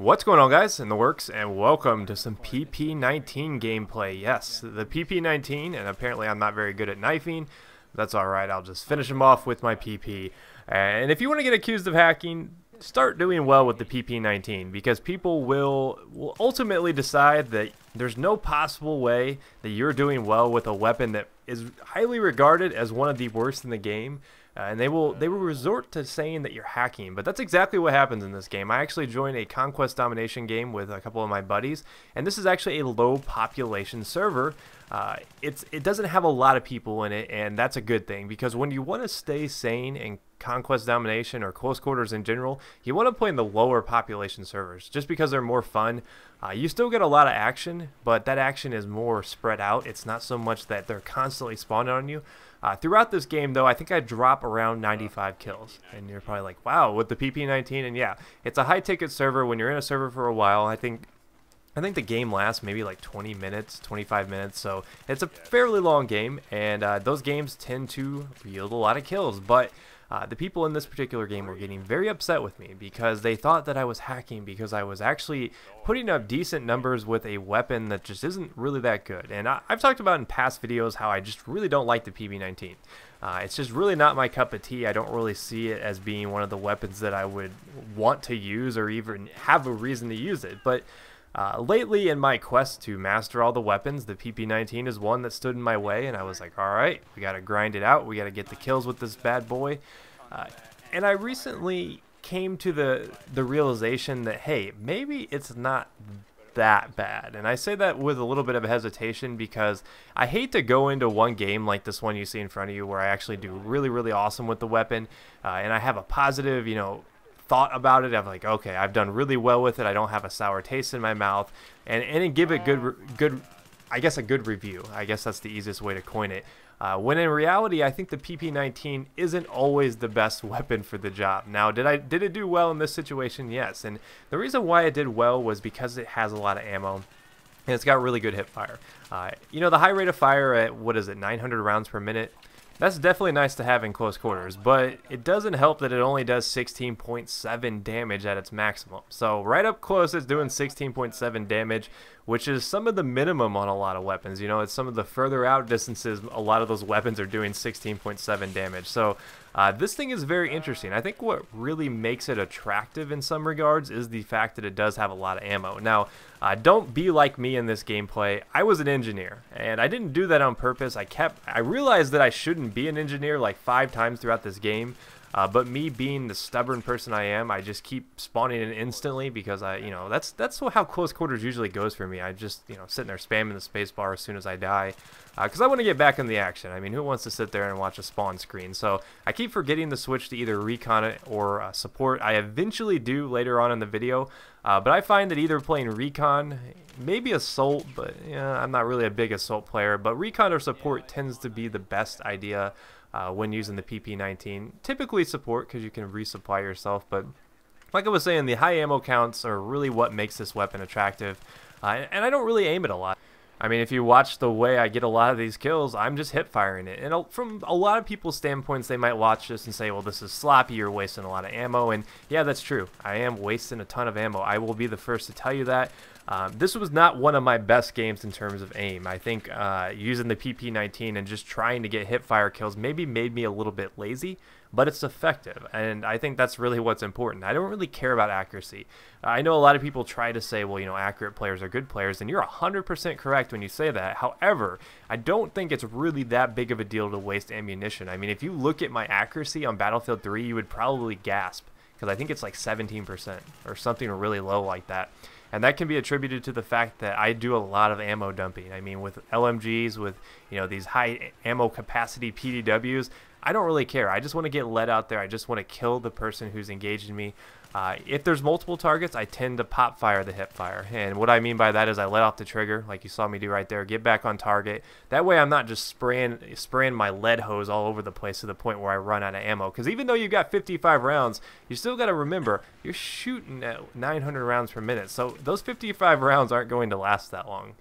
What's going on, guys, in the works, and welcome to some PP-19 gameplay. Yes, the PP-19, and apparently I'm not very good at knifing. That's alright, I'll just finish them off with my PP. And if you want to get accused of hacking, start doing well with the PP-19, because people will ultimately decide that there's no possible way that you're doing well with a weapon that is highly regarded as one of the worst in the game. And they will resort to saying that you're hacking, but that's exactly what happens in this game. I actually joined a conquest domination game with a couple of my buddies, and this is actually a low population server. It doesn't have a lot of people in it, and that's a good thing, because when you want to stay sane in conquest domination or close quarters in general, you want to play in the lower population servers just because they're more fun. You still get a lot of action, but that action is more spread out. It's not so much that they're constantly spawning on you. Throughout this game, though, I think I drop around 95 kills. And you're probably like, wow, with the PP-19. And yeah, it's a high-ticket server. When you're in a server for a while, I think the game lasts maybe like 20 minutes, 25 minutes. So it's a fairly long game. And those games tend to yield a lot of kills. But the people in this particular game were getting very upset with me because they thought that I was hacking because I was actually putting up decent numbers with a weapon that just isn't really that good. And I've talked about in past videos how I just really don't like the PP-19. It's just really not my cup of tea. I don't really see it as being one of the weapons that I would want to use or even have a reason to use it. But lately, in my quest to master all the weapons, the PP-19 is one that stood in my way, and I was like, alright, we gotta grind it out, we gotta get the kills with this bad boy. And I recently came to the realization that, hey, maybe it's not that bad. And I say that with a little bit of a hesitation because I hate to go into one game like this one you see in front of you where I actually do really, really awesome with the weapon, and I have a positive, thought about it. I'm like, okay, I've done really well with it. I don't have a sour taste in my mouth, and give it good, I guess a good review. I guess that's the easiest way to coin it. When in reality, I think the PP-19 isn't always the best weapon for the job. Now, did it do well in this situation? Yes, and the reason why it did well was because it has a lot of ammo. And it's got really good hip fire. The high rate of fire at, 900 rounds per minute. That's definitely nice to have in close quarters, but it doesn't help that it only does 16.7 damage at its maximum. So right up close, it's doing 16.7 damage, which is some of the minimum on a lot of weapons. It's some of the further out distances, a lot of those weapons are doing 16.7 damage. So this thing is very interesting. I think what really makes it attractive in some regards is the fact that it does have a lot of ammo. Now, don't be like me in this gameplay. I was an engineer, and I didn't do that on purpose. I realized that I shouldn't be an engineer like 5 times throughout this game. But me being the stubborn person I am, I just keep spawning in instantly because that's how close quarters usually goes for me. I just sitting there spamming the space bar as soon as I die because I want to get back in the action. I mean, who wants to sit there and watch a spawn screen? So I keep forgetting to switch to either recon or support. I eventually do later on in the video, but I find that either playing recon, maybe assault, but I'm not really a big assault player. But recon or support tends to be the best idea when using the PP-19. Typically support because you can resupply yourself, but like I was saying, the high ammo counts are really what makes this weapon attractive, and I don't really aim it a lot. I mean, if you watch the way I get a lot of these kills, I'm just hip firing it. And from a lot of people's standpoints, they might watch this and say, well, this is sloppy, you're wasting a lot of ammo. And yeah, that's true. I am wasting a ton of ammo. I will be the first to tell you that. This was not one of my best games in terms of aim. I think using the PP-19 and just trying to get hip fire kills maybe made me a little bit lazy, but it's effective, and I think that's really what's important. I don't really care about accuracy. I know a lot of people try to say, well, accurate players are good players, and you're 100% correct when you say that. However, I don't think it's really that big of a deal to waste ammunition. I mean, if you look at my accuracy on Battlefield 3, you would probably gasp, because I think it's like 17% or something really low like that. And that can be attributed to the fact that I do a lot of ammo dumping. I mean, with LMGs, with these high ammo capacity PDWs, I don't really care. I just want to get lead out there. I just want to kill the person who's engaging me. If there's multiple targets, I tend to pop fire the hip fire. And what I mean by that is I let off the trigger, like you saw me do right there, get back on target. That way I'm not just spraying my lead hose all over the place to the point where I run out of ammo. Because even though you've got 55 rounds, you still got to remember, you're shooting at 900 rounds per minute. So those 55 rounds aren't going to last that long.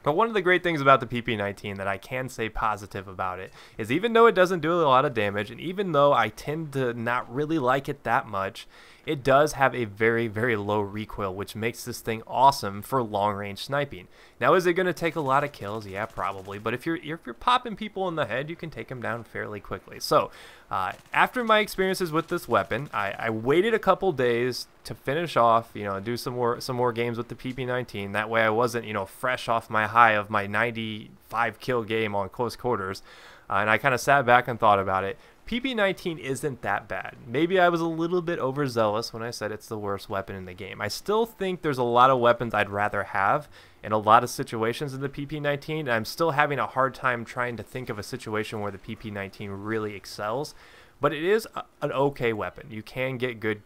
But one of the great things about the PP-19 that I can say positive about it is even though it doesn't do a lot of damage, and even though I tend to not really like it that much, it does have a very, very low recoil, which makes this thing awesome for long-range sniping. Now, is it going to take a lot of kills? Yeah, probably. But if you're popping people in the head, you can take them down fairly quickly. So, after my experiences with this weapon, I waited a couple days to finish off, do some more games with the PP-19. That way, I wasn't, fresh off my high of my 95 kill game on close quarters. And I kind of sat back and thought about it. PP-19 isn't that bad. Maybe I was a little bit overzealous when I said it's the worst weapon in the game. I still think there's a lot of weapons I'd rather have in a lot of situations in the PP-19, and I'm still having a hard time trying to think of a situation where the PP-19 really excels. But it is an okay weapon. You can get good,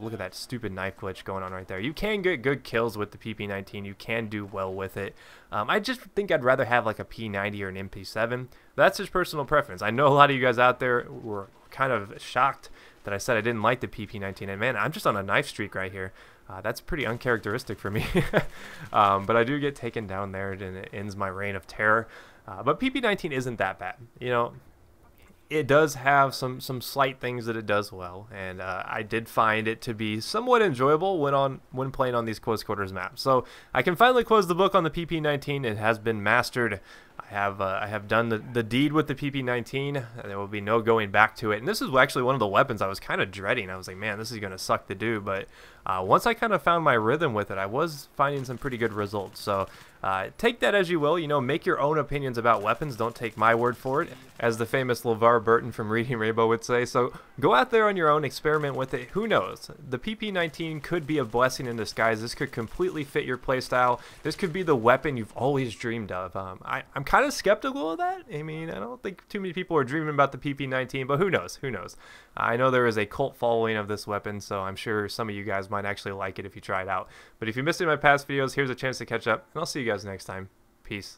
look at that stupid knife glitch going on right there. You can get good kills with the PP-19. You can do well with it. I just think I'd rather have like a P90 or an MP7. That's just personal preference. I know a lot of you guys out there were kind of shocked that I said I didn't like the PP-19. And man, I'm just on a knife streak right here. That's pretty uncharacteristic for me. But I do get taken down there and it ends my reign of terror. But PP-19 isn't that bad. It does have some slight things that it does well, and I did find it to be somewhat enjoyable when playing on these close quarters maps. So I can finally close the book on the PP-19. It has been mastered. I have done the deed with the PP-19. There will be no going back to it. And this is actually one of the weapons I was kind of dreading. I was like, man, this is going to suck to do. But once I kind of found my rhythm with it, I was finding some pretty good results. So take that as you will. Make your own opinions about weapons. Don't take my word for it, as the famous LeVar Burton from Reading Rainbow would say. So go out there on your own, experiment with it. Who knows? The PP-19 could be a blessing in disguise. This could completely fit your playstyle. This could be the weapon you've always dreamed of. I'm kind of skeptical of that. I mean, I don't think too many people are dreaming about the PP-19, but who knows? Who knows? I know there is a cult following of this weapon, so I'm sure some of you guys might actually like it if you try it out. But if you missed any of my past videos, here's a chance to catch up, and I'll see you guys next time. Peace.